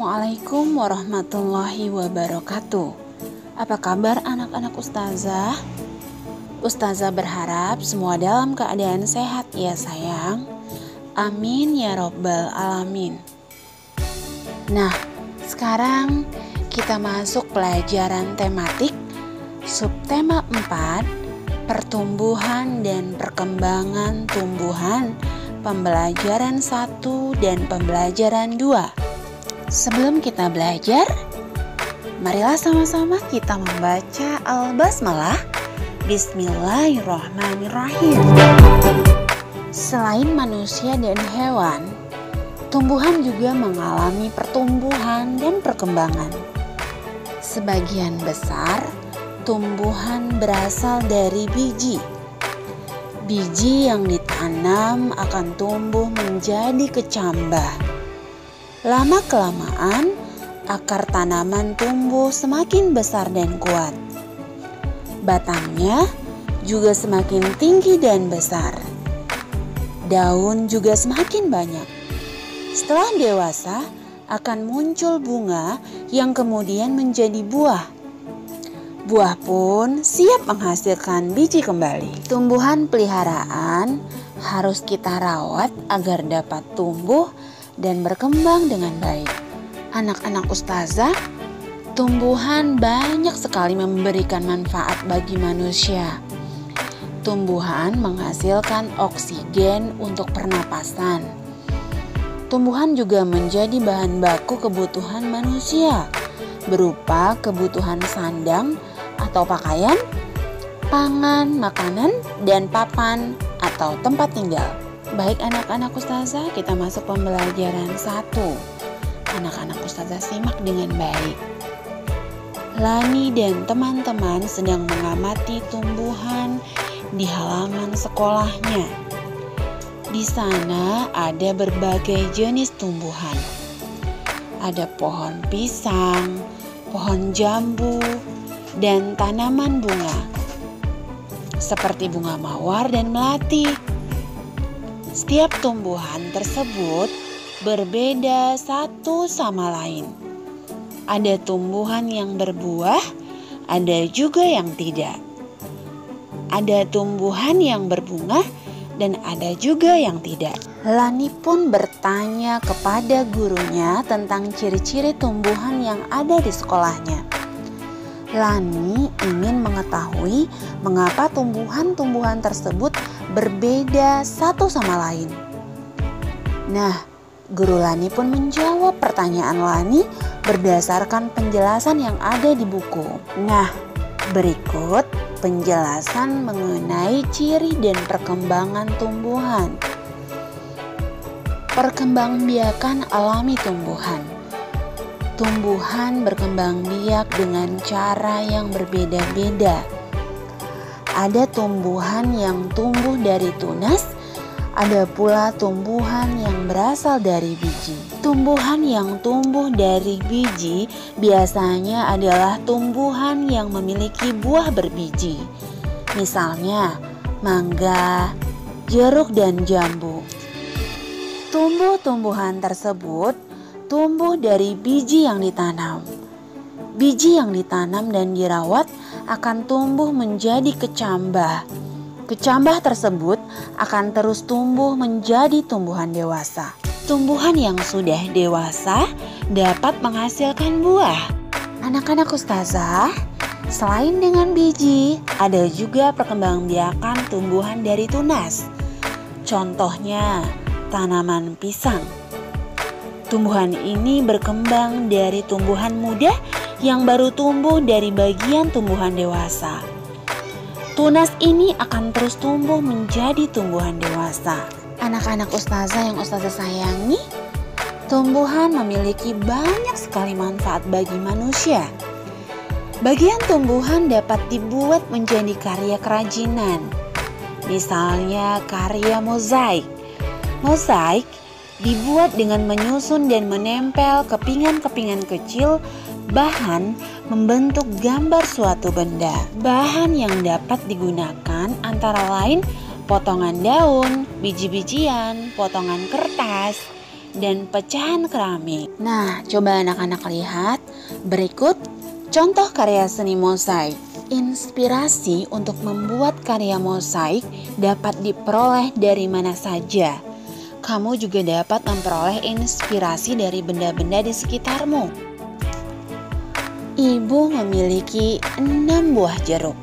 Assalamualaikum warahmatullahi wabarakatuh. Apa kabar anak-anak ustazah? Ustazah berharap semua dalam keadaan sehat ya sayang. Amin ya robbal alamin. Nah, sekarang kita masuk pelajaran tematik subtema 4, pertumbuhan dan perkembangan tumbuhan, pembelajaran 1 dan pembelajaran 2. Sebelum kita belajar, marilah sama-sama kita membaca Al-Basmalah. Bismillahirrahmanirrahim. Selain manusia dan hewan, tumbuhan juga mengalami pertumbuhan dan perkembangan. Sebagian besar tumbuhan berasal dari biji. Biji yang ditanam akan tumbuh menjadi kecambah. Lama-kelamaan, akar tanaman tumbuh semakin besar dan kuat. Batangnya juga semakin tinggi dan besar. Daun juga semakin banyak. Setelah dewasa, akan muncul bunga yang kemudian menjadi buah. Buah pun siap menghasilkan biji kembali. Tumbuhan peliharaan harus kita rawat agar dapat tumbuh dan berkembang dengan baik. Anak-anak ustazah, tumbuhan banyak sekali memberikan manfaat bagi manusia. Tumbuhan menghasilkan oksigen untuk pernapasan. Tumbuhan juga menjadi bahan baku kebutuhan manusia, berupa kebutuhan sandang atau pakaian, pangan, makanan, dan papan atau tempat tinggal. Baik anak-anak ustazah, kita masuk pembelajaran 1. Anak-anak ustazah simak dengan baik. Lani dan teman-teman sedang mengamati tumbuhan di halaman sekolahnya. Di sana ada berbagai jenis tumbuhan. Ada pohon pisang, pohon jambu, dan tanaman bunga seperti bunga mawar dan melati. Setiap tumbuhan tersebut berbeda satu sama lain. Ada tumbuhan yang berbuah, ada juga yang tidak. Ada tumbuhan yang berbunga dan ada juga yang tidak. Lani pun bertanya kepada gurunya tentang ciri-ciri tumbuhan yang ada di sekolahnya. Lani ingin mengetahui mengapa tumbuhan-tumbuhan tersebut berbeda satu sama lain. Nah, guru Lani pun menjawab pertanyaan Lani berdasarkan penjelasan yang ada di buku. Nah, berikut penjelasan mengenai ciri dan perkembangan tumbuhan. Perkembangbiakan alami tumbuhan. Tumbuhan berkembang biak dengan cara yang berbeda-beda. Ada tumbuhan yang tumbuh dari tunas, ada pula tumbuhan yang berasal dari biji. Tumbuhan yang tumbuh dari biji biasanya adalah tumbuhan yang memiliki buah berbiji. Misalnya, mangga, jeruk, dan jambu. Tumbuh-tumbuhan tersebut tumbuh dari biji yang ditanam. Biji yang ditanam dan dirawat akan tumbuh menjadi kecambah. Kecambah tersebut akan terus tumbuh menjadi tumbuhan dewasa. Tumbuhan yang sudah dewasa dapat menghasilkan buah. Anak-anak ustazah, selain dengan biji, ada juga perkembangbiakan tumbuhan dari tunas. Contohnya, tanaman pisang. Tumbuhan ini berkembang dari tumbuhan muda yang baru tumbuh dari bagian tumbuhan dewasa. Tunas ini akan terus tumbuh menjadi tumbuhan dewasa. Anak-anak ustazah yang ustazah sayangi, tumbuhan memiliki banyak sekali manfaat bagi manusia. Bagian tumbuhan dapat dibuat menjadi karya kerajinan. Misalnya karya mozaik. Mozaik dibuat dengan menyusun dan menempel kepingan-kepingan kecil bahan membentuk gambar suatu benda. Bahan yang dapat digunakan antara lain potongan daun, biji-bijian, potongan kertas, dan pecahan keramik. Nah, coba anak-anak lihat. Berikut contoh karya seni mosaik. Inspirasi untuk membuat karya mosaik dapat diperoleh dari mana saja. Kamu juga dapat memperoleh inspirasi dari benda-benda di sekitarmu. Ibu memiliki 6 buah jeruk.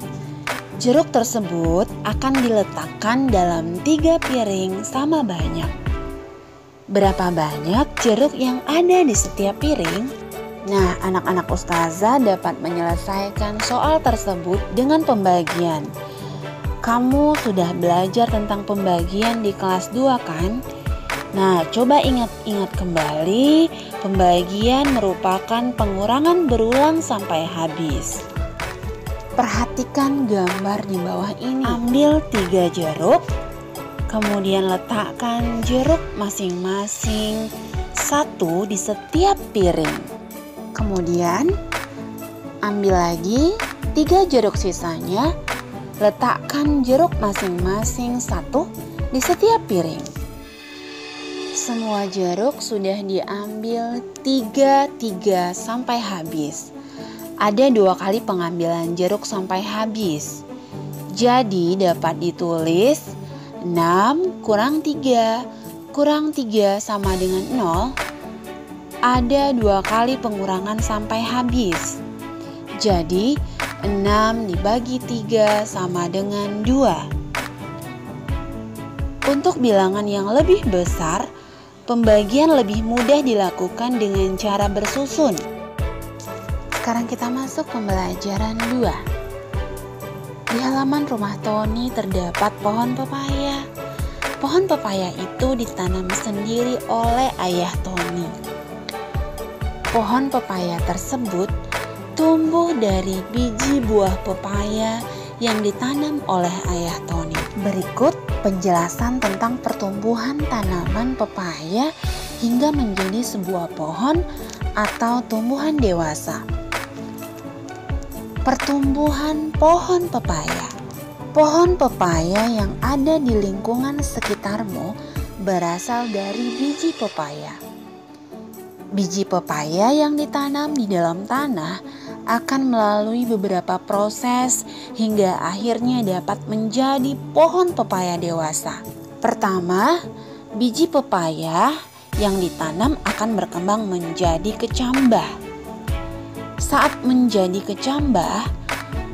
Jeruk tersebut akan diletakkan dalam 3 piring sama banyak. Berapa banyak jeruk yang ada di setiap piring? Nah, anak-anak ustazah dapat menyelesaikan soal tersebut dengan pembagian. Kamu sudah belajar tentang pembagian di kelas 2 kan? Nah, coba ingat-ingat kembali, pembagian merupakan pengurangan berulang sampai habis. Perhatikan gambar di bawah ini. Ambil 3 jeruk, kemudian letakkan jeruk masing-masing 1 di setiap piring. Kemudian, ambil lagi 3 jeruk sisanya, letakkan jeruk masing-masing 1 di setiap piring. Semua jeruk sudah diambil 3 sampai habis. Ada 2 kali pengambilan jeruk sampai habis. Jadi dapat ditulis 6 kurang 3 sama dengan 0. Ada 2 kali pengurangan sampai habis. Jadi 6 dibagi 3 sama dengan 2. Untuk bilangan yang lebih besar, pembagian lebih mudah dilakukan dengan cara bersusun. Sekarang kita masuk pembelajaran 2. Di halaman rumah Tony terdapat pohon pepaya. Pohon pepaya itu ditanam sendiri oleh ayah Tony. Pohon pepaya tersebut tumbuh dari biji buah pepaya yang ditanam oleh ayah Tony. Berikut penjelasan tentang pertumbuhan tanaman pepaya hingga menjadi sebuah pohon atau tumbuhan dewasa. Pertumbuhan pohon pepaya. Pohon pepaya yang ada di lingkungan sekitarmu berasal dari biji pepaya. Biji pepaya yang ditanam di dalam tanah akan melalui beberapa proses hingga akhirnya dapat menjadi pohon pepaya dewasa. Pertama, biji pepaya yang ditanam akan berkembang menjadi kecambah. Saat menjadi kecambah,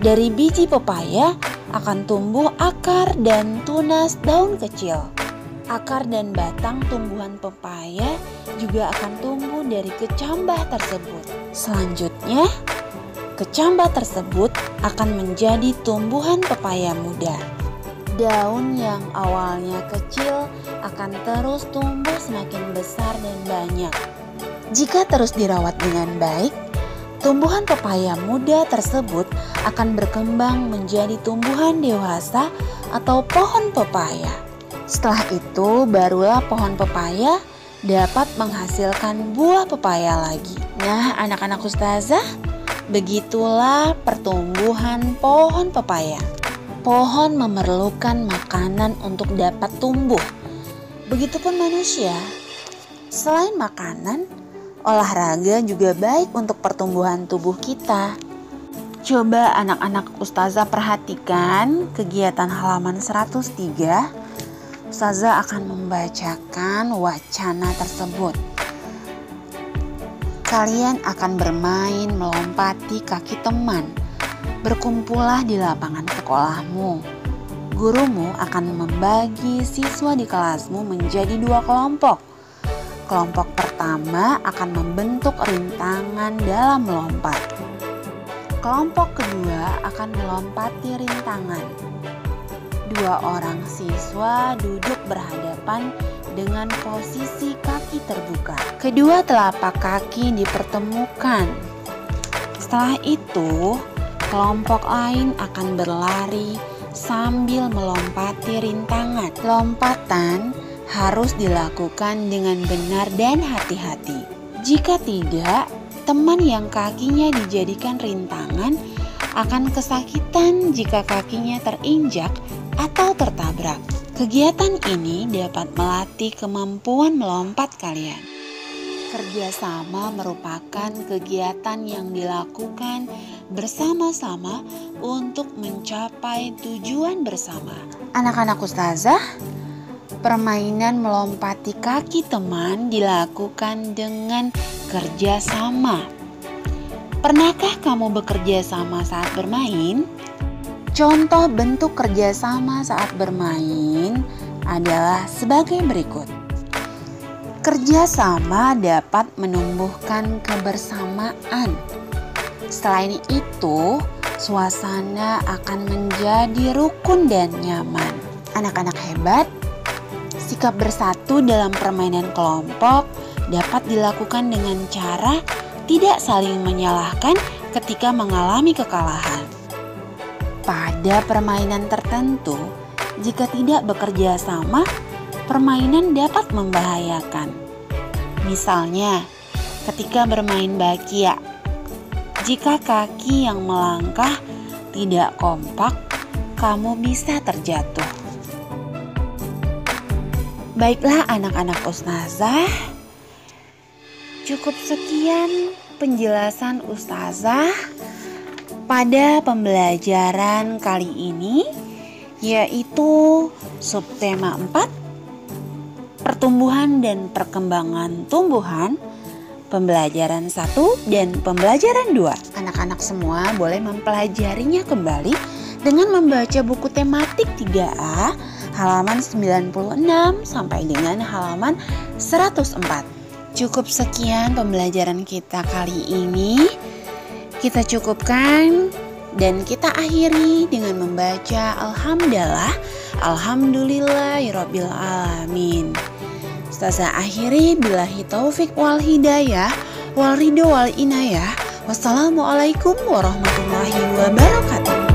dari biji pepaya akan tumbuh akar dan tunas daun kecil. Akar dan batang tumbuhan pepaya juga akan tumbuh dari kecambah tersebut. Selanjutnya, kecambah tersebut akan menjadi tumbuhan pepaya muda. Daun yang awalnya kecil akan terus tumbuh semakin besar dan banyak. Jika terus dirawat dengan baik, tumbuhan pepaya muda tersebut akan berkembang menjadi tumbuhan dewasa atau pohon pepaya. Setelah itu, barulah pohon pepaya dapat menghasilkan buah pepaya lagi. Nah, anak-anak ustazah, begitulah pertumbuhan pohon pepaya. Pohon memerlukan makanan untuk dapat tumbuh. Begitupun manusia. Selain makanan, olahraga juga baik untuk pertumbuhan tubuh kita. Coba anak-anak ustazah perhatikan kegiatan halaman 103. Ustazah akan membacakan wacana tersebut. Kalian akan bermain melompati kaki teman. Berkumpullah di lapangan sekolahmu. Gurumu akan membagi siswa di kelasmu menjadi 2 kelompok. Kelompok pertama akan membentuk rintangan dalam melompat. Kelompok kedua akan melompati rintangan. 2 orang siswa duduk berhadapan dengan posisi kaki terbuka. Kedua telapak kaki dipertemukan. Setelah itu, kelompok lain akan berlari sambil melompati rintangan. Lompatan harus dilakukan dengan benar dan hati-hati. Jika tidak, teman yang kakinya dijadikan rintangan akan kesakitan jika kakinya terinjak atau tertabrak. Kegiatan ini dapat melatih kemampuan melompat kalian. Kerjasama merupakan kegiatan yang dilakukan bersama-sama untuk mencapai tujuan bersama. Anak-anak ustazah, permainan melompati kaki teman dilakukan dengan kerjasama. Pernahkah kamu bekerja sama saat bermain? Contoh bentuk kerjasama saat bermain adalah sebagai berikut. Kerjasama dapat menumbuhkan kebersamaan. Selain itu, suasana akan menjadi rukun dan nyaman. Anak-anak hebat, sikap bersatu dalam permainan kelompok dapat dilakukan dengan cara tidak saling menyalahkan ketika mengalami kekalahan. Pada permainan tertentu, jika tidak bekerja sama, permainan dapat membahayakan. Misalnya, ketika bermain bakya, jika kaki yang melangkah tidak kompak, kamu bisa terjatuh. Baiklah anak-anak ustazah, cukup sekian penjelasan ustazah pada pembelajaran kali ini, yaitu subtema 4, pertumbuhan dan perkembangan tumbuhan, pembelajaran 1 dan pembelajaran 2. Anak-anak semua boleh mempelajarinya kembali dengan membaca buku tematik 3A halaman 96 sampai dengan halaman 104. Cukup sekian pembelajaran kita kali ini. Kita cukupkan dan kita akhiri dengan membaca Alhamdulillahirabbil alamin. Ustazah akhiri billahi taufik wal hidayah wal ridho wal inayah. Wassalamualaikum warahmatullahi wabarakatuh.